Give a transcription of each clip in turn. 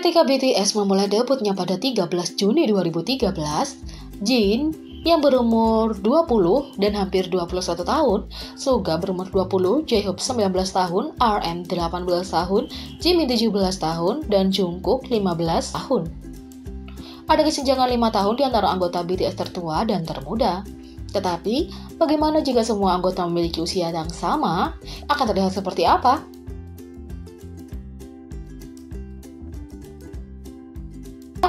Ketika BTS memulai debutnya pada 13 Juni 2013, Jin yang berumur 20 dan hampir 21 tahun, Suga berumur 20, J-Hope 19 tahun, RM 18 tahun, Jimin 17 tahun, dan Jungkook 15 tahun. Ada kesenjangan 5 tahun di antara anggota BTS tertua dan termuda. Tetapi, bagaimana jika semua anggota memiliki usia yang sama? Akan terlihat seperti apa?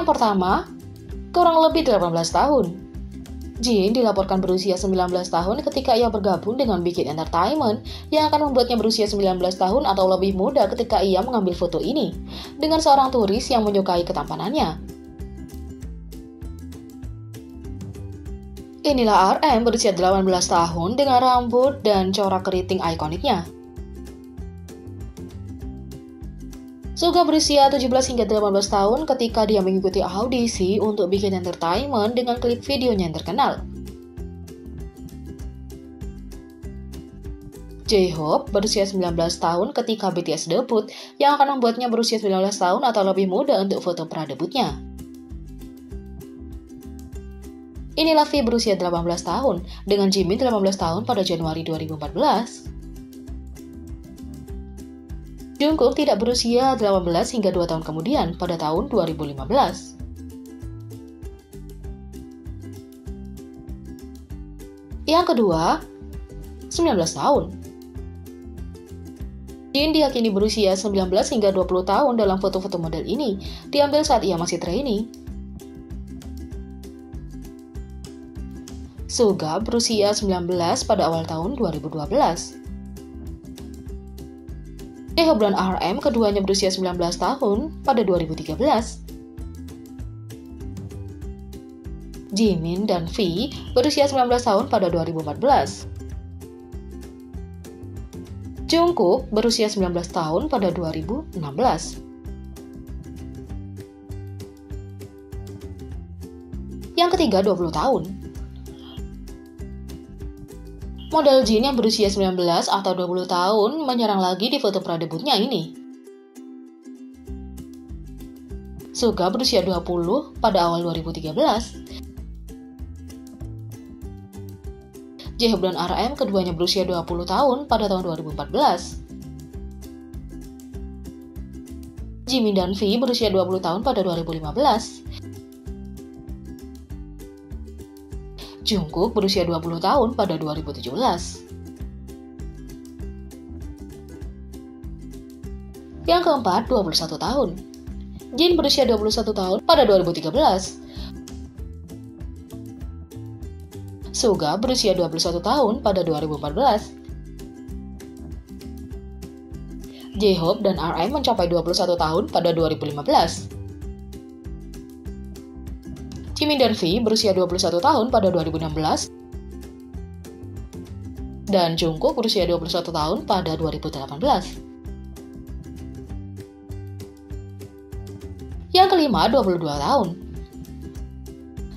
Yang pertama, kurang lebih 18 tahun. Jin dilaporkan berusia 19 tahun ketika ia bergabung dengan Big Hit Entertainment yang akan membuatnya berusia 19 tahun atau lebih muda ketika ia mengambil foto ini dengan seorang turis yang menyukai ketampanannya. Inilah RM berusia 18 tahun dengan rambut dan corak keriting ikoniknya. Suga berusia 17 hingga 18 tahun ketika dia mengikuti audisi untuk Big Hit Entertainment dengan klip videonya yang terkenal. J-Hope berusia 19 tahun ketika BTS debut yang akan membuatnya berusia 19 tahun atau lebih muda untuk foto pra-debutnya. Inilah V berusia 18 tahun dengan Jimin 18 tahun pada Januari 2014. Jungkook tidak berusia 18 hingga 2 tahun kemudian pada tahun 2015. Yang kedua, 19 tahun. Jin diyakini berusia 19 hingga 20 tahun dalam foto-foto model ini, diambil saat ia masih trainee. Suga berusia 19 pada awal tahun 2012. J-Hope dan RM keduanya berusia 19 tahun pada 2013. Jimin dan V berusia 19 tahun pada 2014. Jungkook berusia 19 tahun pada 2016. Yang ketiga 20 tahun. Model Jin yang berusia 19 atau 20 tahun menyerang lagi di foto pra-debutnya ini. Suga berusia 20 pada awal 2013. J-Hope dan RM keduanya berusia 20 tahun pada tahun 2014. Jimin dan V berusia 20 tahun pada 2015. Jungkook berusia 20 tahun pada 2017. Yang keempat, 21 tahun. Jin berusia 21 tahun pada 2013. Suga berusia 21 tahun pada 2014. J-Hope dan RM mencapai 21 tahun pada 2015. Jimin dan V berusia 21 tahun pada 2016 dan Jungkook berusia 21 tahun pada 2018. Yang kelima, 22 tahun.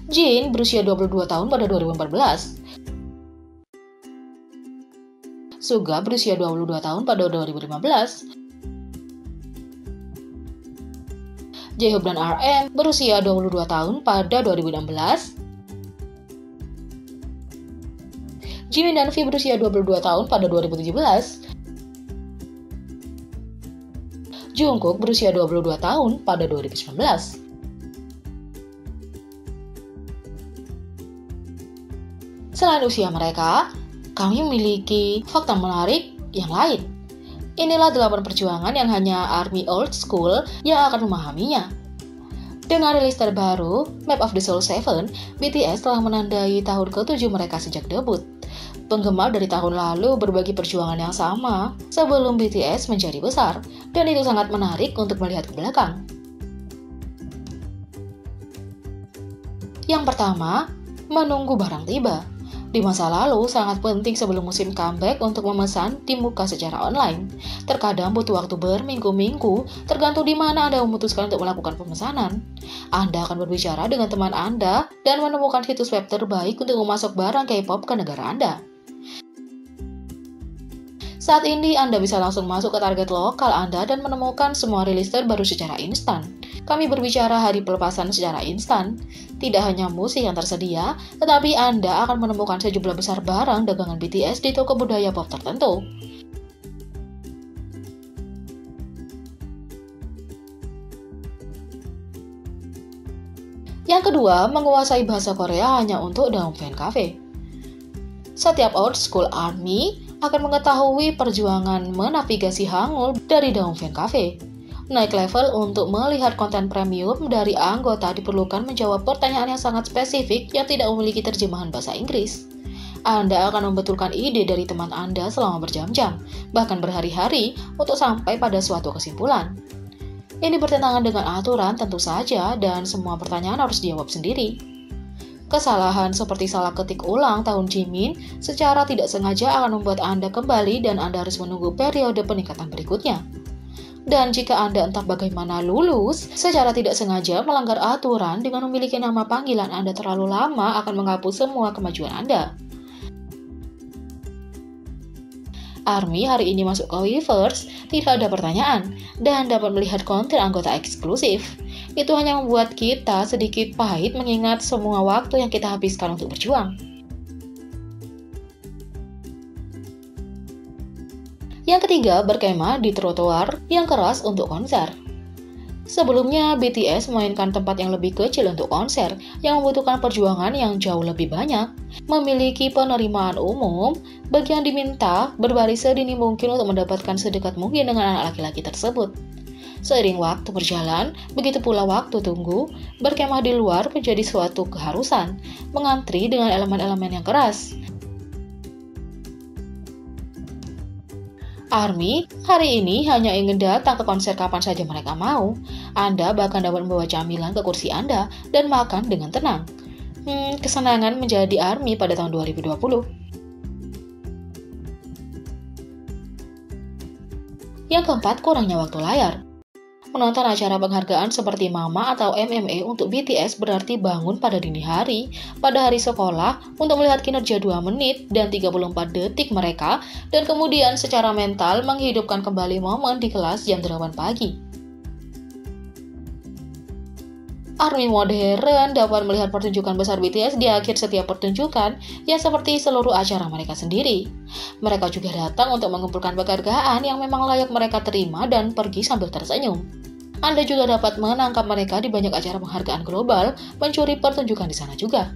Jin berusia 22 tahun pada 2014. Suga berusia 22 tahun pada 2015. J-Hope dan RM berusia 22 tahun pada 2016. Jimin dan V berusia 22 tahun pada 2017. Jungkook berusia 22 tahun pada 2019. Selain usia mereka, kami memiliki fakta menarik yang lain. Inilah 8 perjuangan yang hanya ARMY Old School yang akan memahaminya. Dengan rilis terbaru, Map of the Soul 7, BTS telah menandai tahun ke-7 mereka sejak debut. Penggemar dari tahun lalu berbagi perjuangan yang sama sebelum BTS menjadi besar, dan itu sangat menarik untuk melihat ke belakang. Yang pertama, menunggu barang tiba. Di masa lalu, sangat penting sebelum musim comeback untuk memesan di muka secara online. Terkadang butuh waktu berminggu-minggu, tergantung di mana Anda memutuskan untuk melakukan pemesanan. Anda akan berbicara dengan teman Anda dan menemukan situs web terbaik untuk memasok barang K-pop ke negara Anda. Saat ini Anda bisa langsung masuk ke target lokal Anda dan menemukan semua rilis terbaru secara instan. Kami berbicara hari pelepasan secara instan. Tidak hanya musik yang tersedia, tetapi Anda akan menemukan sejumlah besar barang dagangan BTS di toko budaya pop tertentu. Yang kedua, menguasai bahasa Korea hanya untuk Daum Fan Cafe. Setiap old school ARMY akan mengetahui perjuangan menavigasi Hangul dari Daum Fan Cafe. Naik level untuk melihat konten premium dari anggota diperlukan menjawab pertanyaan yang sangat spesifik yang tidak memiliki terjemahan bahasa Inggris. Anda akan membetulkan ide dari teman Anda selama berjam-jam, bahkan berhari-hari untuk sampai pada suatu kesimpulan. Ini bertentangan dengan aturan tentu saja dan semua pertanyaan harus dijawab sendiri. Kesalahan seperti salah ketik ulang tahun Jimin secara tidak sengaja akan membuat Anda kembali dan Anda harus menunggu periode peningkatan berikutnya. Dan jika Anda entah bagaimana lulus, secara tidak sengaja melanggar aturan dengan memiliki nama panggilan Anda terlalu lama akan menghapus semua kemajuan Anda. ARMY hari ini masuk ke Weverse, tidak ada pertanyaan, dan dapat melihat konten anggota eksklusif. Itu hanya membuat kita sedikit pahit mengingat semua waktu yang kita habiskan untuk berjuang. Yang ketiga, berkemah di trotoar yang keras untuk konser. Sebelumnya, BTS memainkan tempat yang lebih kecil untuk konser, yang membutuhkan perjuangan yang jauh lebih banyak. Memiliki penerimaan umum, bagi yang diminta berbaris sedini mungkin untuk mendapatkan sedekat mungkin dengan anak laki-laki tersebut. Seiring waktu berjalan, begitu pula waktu tunggu, berkemah di luar menjadi suatu keharusan, mengantri dengan elemen-elemen yang keras. ARMY hari ini hanya ingin datang ke konser kapan saja mereka mau. Anda bahkan dapat membawa camilan ke kursi Anda dan makan dengan tenang. Kesenangan menjadi ARMY pada tahun 2020. Yang keempat, kurangnya waktu layar. Menonton acara penghargaan seperti MAMA atau MMA untuk BTS berarti bangun pada dini hari, pada hari sekolah, untuk melihat kinerja 2 menit dan 34 detik mereka, dan kemudian secara mental menghidupkan kembali momen di kelas jam 8 pagi. ARMY modern dapat melihat pertunjukan besar BTS di akhir setiap pertunjukan yang seperti seluruh acara mereka sendiri. Mereka juga datang untuk mengumpulkan penghargaan yang memang layak mereka terima dan pergi sambil tersenyum. Anda juga dapat menangkap mereka di banyak acara penghargaan global, mencuri pertunjukan di sana juga.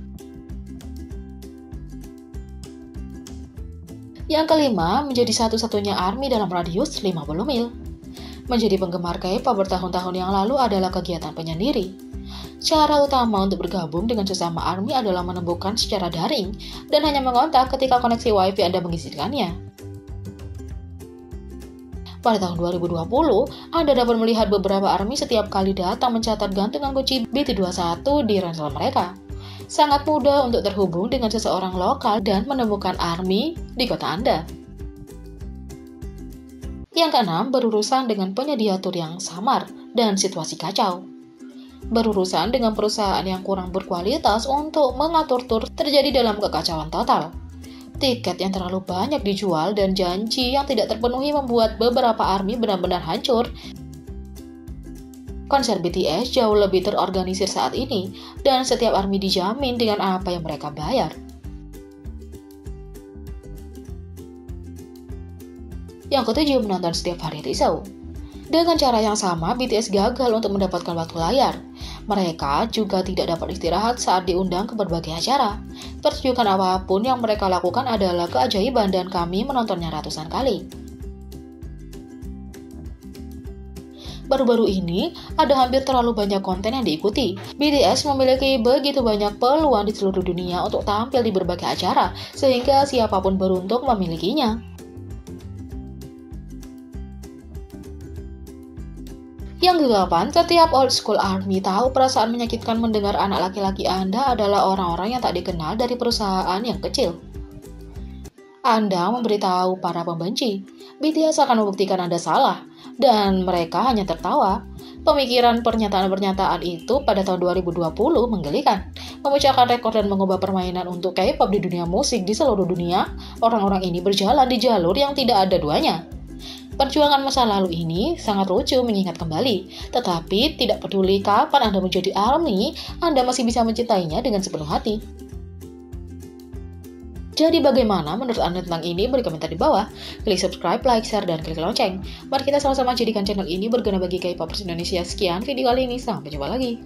Yang kelima, menjadi satu-satunya ARMY dalam radius 50 mil. Menjadi penggemar K-pop bertahun-tahun yang lalu adalah kegiatan penyendiri. Cara utama untuk bergabung dengan sesama ARMY adalah menemukan secara daring dan hanya mengontak ketika koneksi Wi-Fi Anda mengizinkannya. Pada tahun 2020, Anda dapat melihat beberapa ARMY setiap kali datang mencatat gantungan kunci BT21 di ransel mereka. Sangat mudah untuk terhubung dengan seseorang lokal dan menemukan ARMY di kota Anda. Yang keenam, berurusan dengan penyedia tur yang samar dan situasi kacau. Berurusan dengan perusahaan yang kurang berkualitas untuk mengatur tur terjadi dalam kekacauan total. Tiket yang terlalu banyak dijual dan janji yang tidak terpenuhi membuat beberapa ARMY benar-benar hancur. Konser BTS jauh lebih terorganisir saat ini, dan setiap ARMY dijamin dengan apa yang mereka bayar. Yang ketujuh, menonton setiap hari show. Dengan cara yang sama, BTS gagal untuk mendapatkan waktu layar. Mereka juga tidak dapat istirahat saat diundang ke berbagai acara. Pertunjukan apapun yang mereka lakukan adalah keajaiban dan kami menontonnya ratusan kali. Baru-baru ini, ada hampir terlalu banyak konten yang diikuti. BTS memiliki begitu banyak peluang di seluruh dunia untuk tampil di berbagai acara, sehingga siapapun beruntung memilikinya. Yang ke-8, setiap old school ARMY tahu perasaan menyakitkan mendengar anak laki-laki Anda adalah orang-orang yang tak dikenal dari perusahaan yang kecil. Anda memberitahu para pembenci, BTS akan membuktikan Anda salah, dan mereka hanya tertawa. Pemikiran pernyataan-pernyataan itu pada tahun 2020 menggelikan, memecahkan rekor dan mengubah permainan untuk K-pop di dunia musik di seluruh dunia. Orang-orang ini berjalan di jalur yang tidak ada duanya. Perjuangan masa lalu ini sangat lucu mengingat kembali, tetapi tidak peduli kapan Anda menjadi ARMY, Anda masih bisa mencintainya dengan sepenuh hati. Jadi bagaimana menurut Anda tentang ini? Beri komentar di bawah. Klik subscribe, like, share, dan klik lonceng. Mari kita sama-sama jadikan channel ini berguna bagi K-popers Indonesia. Sekian video kali ini, sampai jumpa lagi.